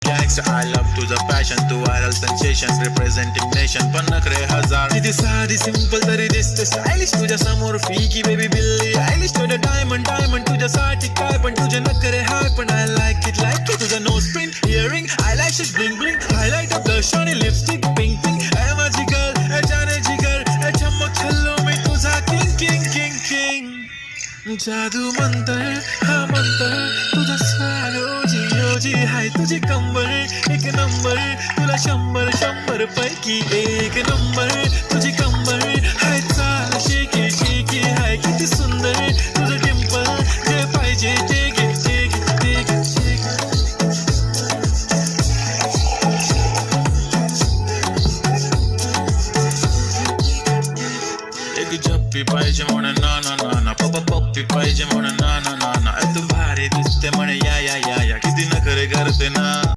gangster I love तुझं passion तू viral sensation representing nation पण नखरे हजार किती साधी simple तरी दिसते stylish तुझ्या समोर फिकी baby बिल्ली आयलिश तुझं diamond तुझ्यासाठी काय पण तुझे नखरे हाय पण I like it तुझं nose print earring eyelashes bling bling highlighter blush आणि lipstick pink pink ऐ माझी girl ऐ जाने जिगर ऐ चमक छल्लो मी तुझा king king king king जादू मंतर हा मंतर तुझा swag ओजी हाय तुझी कंबर एक नंबर तुला 100 पैकी एक नंबर तुझी कंबर हाय चाल शेकी शेकी हाय किती सुंदर तुझं डिंपल जे पाहिजे ते घे एक जप्पी पाहिजे